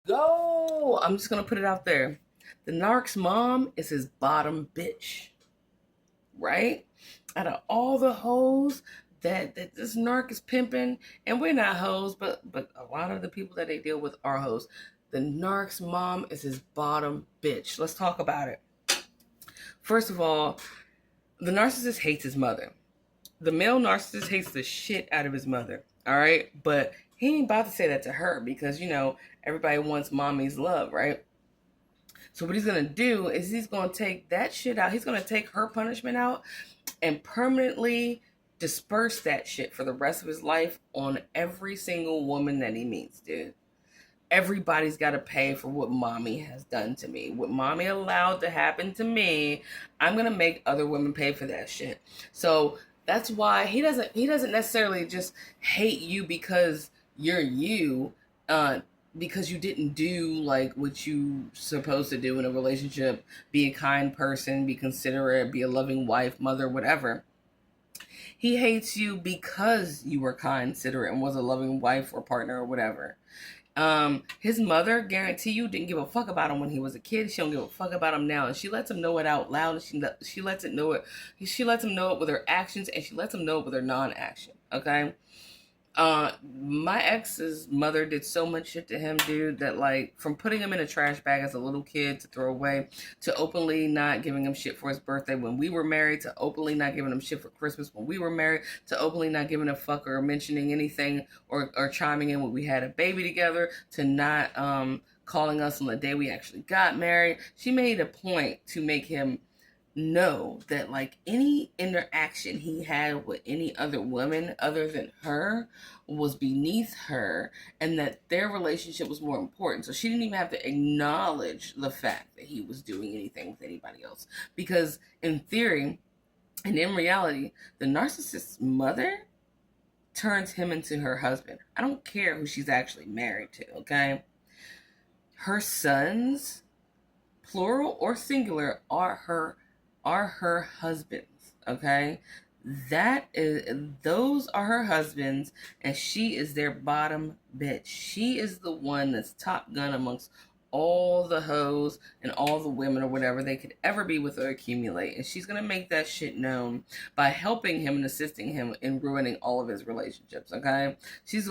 go. I'm just gonna put it out there. The narc's mom is his bottom bitch, right? Out of all the hoes that this narc is pimping, and we're not hoes, but a lot of the people that they deal with are hoes. The narc's mom is his bottom bitch. Let's talk about it. First of all, the narcissist hates his mother. The male narcissist hates the shit out of his mother. All right, but he ain't about to say that to her because everybody wants mommy's love, right? So what he's gonna do is he's gonna take that shit out. He's gonna take her punishment out and permanently disperse that shit for the rest of his life on every single woman that he meets, dude. Everybody's got to pay for what mommy has done to me. What mommy allowed to happen to me, I'm going to make other women pay for that shit. So that's why he doesn't necessarily just hate you because you're you, because you didn't do like what you supposed to do in a relationship, be a kind person, be considerate, be a loving wife, mother, whatever. He hates you because you were kind, considerate, and was a loving wife or partner or whatever. His mother, guarantee you, didn't give a fuck about him when he was a kid. She don't give a fuck about him now, and she lets him know it out loud. And she lets it know it. She lets him know it with her actions, and she lets him know it with her non-action. Okay. My ex's mother did so much shit to him, dude, that like from putting him in a trash bag as a little kid to throw away, to openly not giving him shit for his birthday when we were married, to openly not giving him shit for Christmas when we were married, to openly not giving a fuck or mentioning anything or chiming in when we had a baby together, to not calling us on the day we actually got married. She made a point to make him know that like any interaction he had with any other woman other than her was beneath her, and that their relationship was more important. So she didn't even have to acknowledge the fact that he was doing anything with anybody else, because in theory and in reality, the narcissist's mother turns him into her husband. I don't care who she's actually married to, okay? Her sons, plural or singular, are her husbands, okay? Those are her husbands, and she is their bottom bitch. She is the one that's top gun amongst all the hoes and all the women or whatever they could ever be with or accumulate. And she's gonna make that shit known by helping him and assisting him in ruining all of his relationships, okay? She's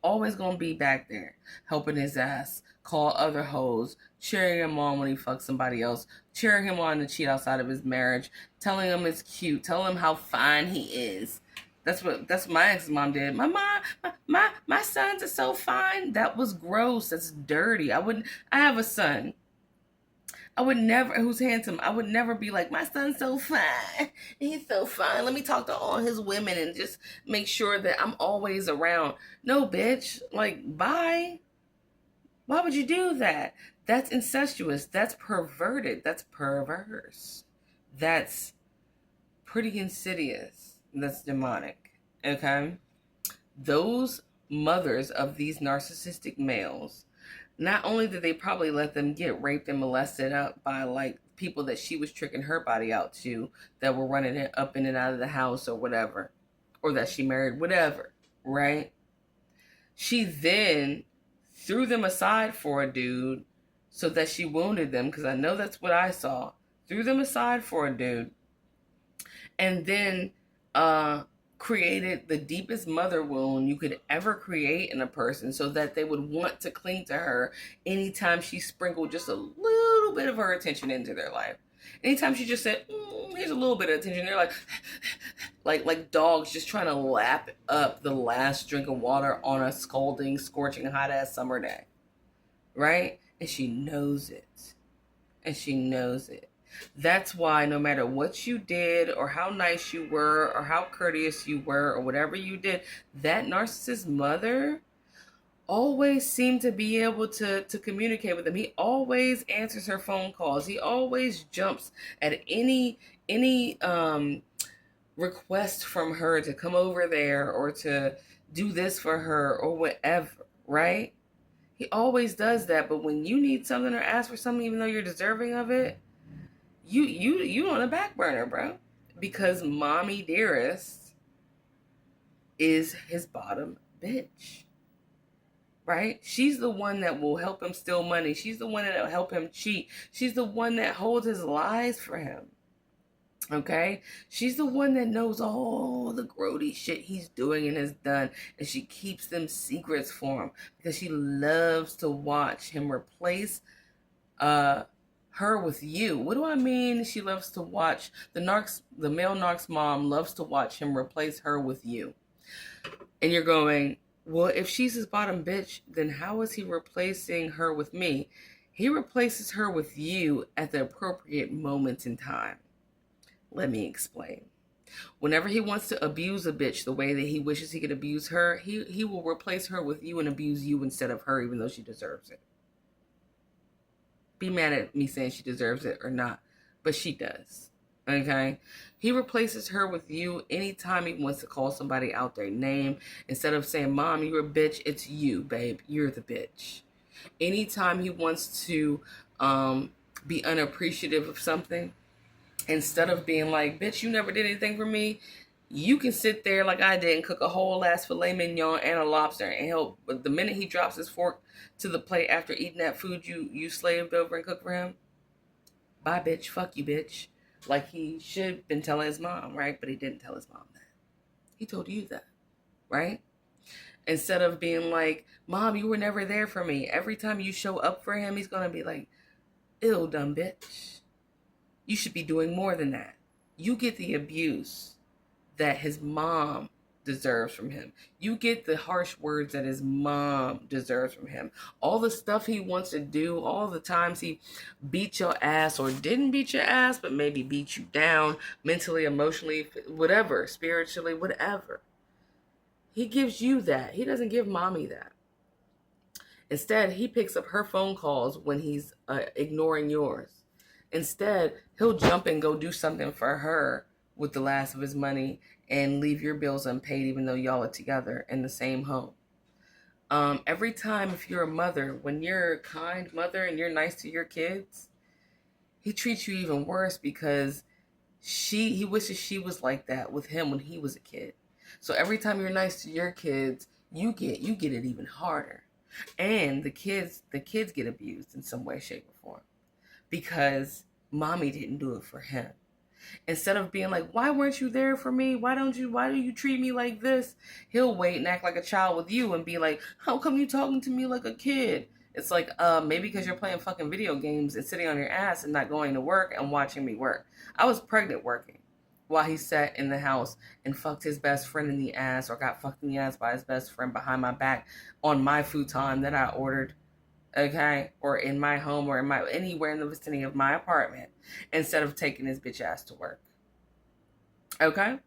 always gonna be back there helping his ass call other hoes, cheering him on when he fucks somebody else, cheering him on to cheat outside of his marriage, telling him it's cute, telling him how fine he is. That's what my ex-mom did. My mom, my sons are so fine. That was gross. That's dirty. I have a son. I would never, who's handsome. I would never be like, my son's so fine. He's so fine. Let me talk to all his women and just make sure that I'm always around. No, bitch. Like, bye. Why would you do that? That's incestuous. That's perverted. That's perverse. That's pretty insidious. That's demonic. Okay? Those mothers of these narcissistic males, not only did they probably let them get raped and molested up by like people that she was tricking her body out to, that were running it up in and out of the house or whatever, or that she married, whatever, right? She then threw them aside for a dude so that she wounded them, because I know that's what I saw. Threw them aside for a dude, and then created the deepest mother wound you could ever create in a person, so that they would want to cling to her anytime she sprinkled just a little bit of her attention into their life. Anytime she just said, here's a little bit of attention, they're like, like dogs just trying to lap up the last drink of water on a scalding, scorching, hot ass summer day, right? And she knows it. And she knows it. That's why no matter what you did or how nice you were or how courteous you were or whatever you did, that narcissist mother always seemed to be able to communicate with him. He always answers her phone calls. He always jumps at any request from her to come over there or to do this for her or whatever, right? He always does that. But when you need something or ask for something, even though you're deserving of it, you on a back burner, bro. Because mommy dearest is his bottom bitch. right? She's the one that will help him steal money. She's the one that will help him cheat. She's the one that holds his lies for him. Okay? She's the one that knows all the grody shit he's doing and has done. And she keeps them secrets for him because she loves to watch him replace her with you. What do I mean? She loves to watch the male narc's mom loves to watch him replace her with you. And you're going, well, if she's his bottom bitch, then how is he replacing her with me? He replaces her with you at the appropriate moment in time. Let me explain. Whenever he wants to abuse a bitch the way that he wishes he could abuse her, he will replace her with you and abuse you instead of her, even though she deserves it. Be mad at me saying she deserves it or not, but she does. Okay? He replaces her with you anytime he wants to call somebody out their name. Instead of saying, Mom, you're a bitch, it's you, babe. You're the bitch. Anytime he wants to be unappreciative of something, instead of being like, bitch, you never did anything for me, you can sit there like I did and cook a whole ass filet mignon and a lobster and help. But the minute he drops his fork to the plate after eating that food you slaved over and cooked for him, bye, bitch, fuck you, bitch. Like he should have been telling his mom, right? But he didn't tell his mom that. He told you that, right? Instead of being like, Mom, you were never there for me. Every time you show up for him, he's going to be like, ew, dumb bitch. You should be doing more than that. You get the abuse that his mom deserves from him. You get the harsh words that his mom deserves from him. All the stuff he wants to do, all the times he beat your ass or didn't beat your ass, but maybe beat you down mentally, emotionally, whatever, spiritually, whatever. He gives you that. He doesn't give mommy that. Instead, he picks up her phone calls when he's ignoring yours. Instead, he'll jump and go do something for her with the last of his money and leave your bills unpaid even though y'all are together in the same home. Every time, if you're a mother, when you're a kind mother and you're nice to your kids, he treats you even worse because he wishes she was like that with him when he was a kid. So every time you're nice to your kids, you get it even harder. And the kids get abused in some way, shape, or form because mommy didn't do it for him. Instead of being like, why weren't you there for me? Why do you treat me like this? He'll wait and act like a child with you and be like, how come you talking to me like a kid? It's like, maybe because you're playing fucking video games and sitting on your ass and not going to work and watching me work. I was pregnant working while he sat in the house and fucked his best friend in the ass or got fucked in the ass by his best friend behind my back on my futon that I ordered. Okay, or in my home or anywhere in the vicinity of my apartment instead of taking his bitch ass to work. Okay?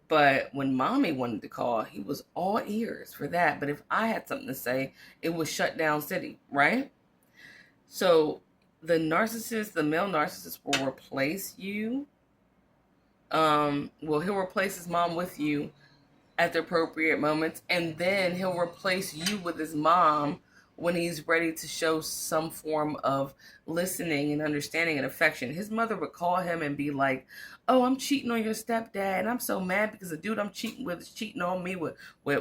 But when mommy wanted to call, he was all ears for that. But if I had something to say, it was shut down city, right? So the male narcissist will replace you. He'll replace his mom with you at the appropriate moments, and then he'll replace you with his mom when he's ready to show some form of listening and understanding and affection. His mother would call him and be like, oh, I'm cheating on your stepdad, and I'm so mad because the dude I'm cheating with is cheating on me with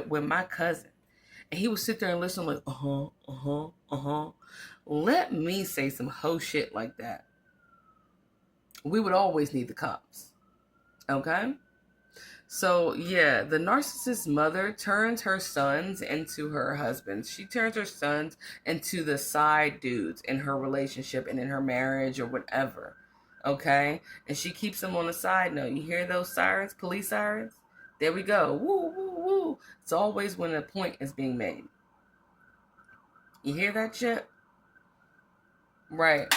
my cousin. And he would sit there and listen like, Let me say some hoe shit like that. We would always need the cops. Okay? So, yeah, the narcissist mother turns her sons into her husbands. She turns her sons into the side dudes in her relationship and in her marriage or whatever. Okay? And she keeps them on the side note. You hear those sirens, police sirens? There we go. Woo, woo, woo. It's always when a point is being made. You hear that shit? Right.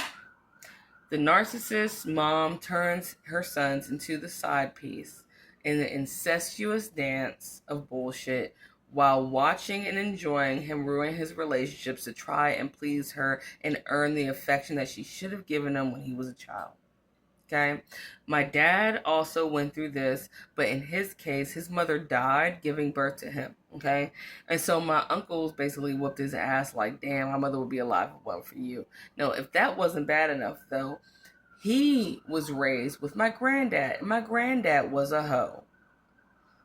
The narcissist mom turns her sons into the side piece in the incestuous dance of bullshit while watching and enjoying him ruin his relationships to try and please her and earn the affection that she should have given him when he was a child. Okay? My dad also went through this, but in his case, his mother died giving birth to him. Okay? And so my uncles basically whooped his ass like, damn, my mother would be alive if it wasn't for you. No, if that wasn't bad enough, though, he was raised with my granddad. My granddad was a hoe.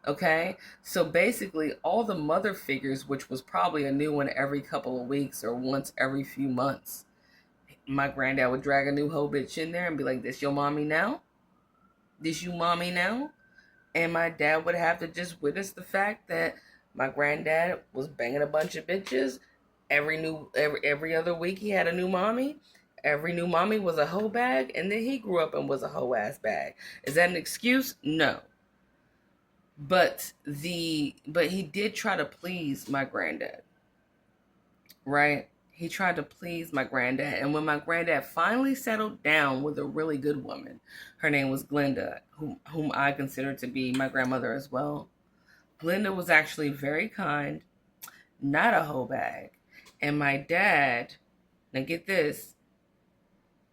Okay, so basically, all the mother figures, which was probably a new one every couple of weeks or once every few months, my granddad would drag a new hoe bitch in there and be like, "This your mommy now? This you mommy now?" And my dad would have to just witness the fact that my granddad was banging a bunch of bitches. Every other week he had a new mommy. Every new mommy was a hoe bag, and then he grew up and was a hoe ass bag. Is that an excuse? No. But he did try to please my granddad, right? He tried to please my granddad, and when my granddad finally settled down with a really good woman, her name was Glenda, whom I consider to be my grandmother as well. Glenda was actually very kind, not a hoe bag. And my dad, now get this,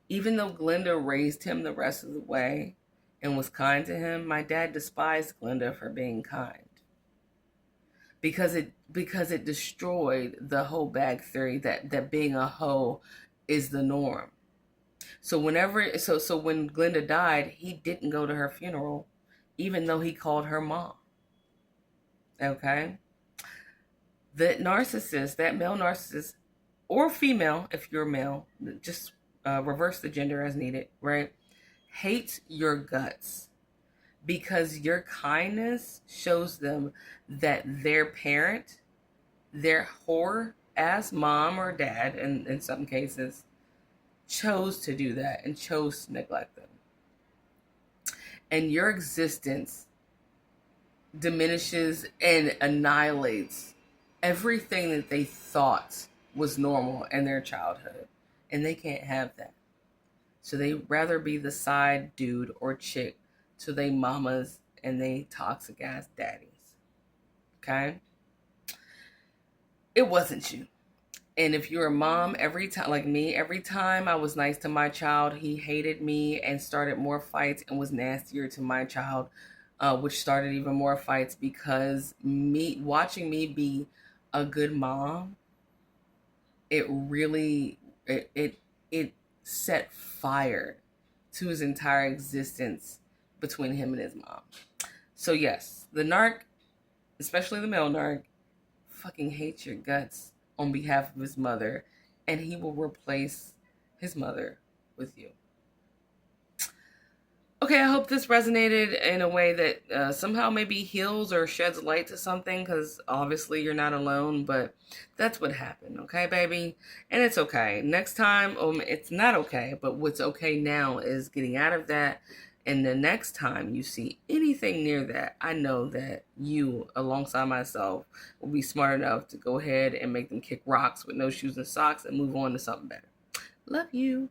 even though Glenda raised him the rest of the way and was kind to him, my dad despised Glenda for being kind. Because it destroyed the hoe bag theory that being a hoe is the norm. So when Glenda died, he didn't go to her funeral, even though he called her mom. Okay? That narcissist, that male narcissist, or female, if you're male, just reverse the gender as needed, right? Hates your guts because your kindness shows them that their parent, their whore ass mom or dad, in some cases, chose to do that and chose to neglect them. And your existence diminishes and annihilates everything that they thought was normal in their childhood. And they can't have that. So they rather be the side dude or chick to they mamas and they toxic ass daddies. Okay? It wasn't you. And if you're a mom, every time, like me, every time I was nice to my child, he hated me and started more fights and was nastier to my child, which started even more fights because watching me be a good mom, it really, it set fire to his entire existence between him and his mom. So yes, the narc, especially the male narc, fucking hates your guts on behalf of his mother, and he will replace his mother with you. Okay, I hope this resonated in a way that somehow maybe heals or sheds light to something, because obviously you're not alone, but that's what happened, okay, baby? And it's okay. Next time, it's not okay, but what's okay now is getting out of that. And the next time you see anything near that, I know that you, alongside myself, will be smart enough to go ahead and make them kick rocks with no shoes and socks and move on to something better. Love you.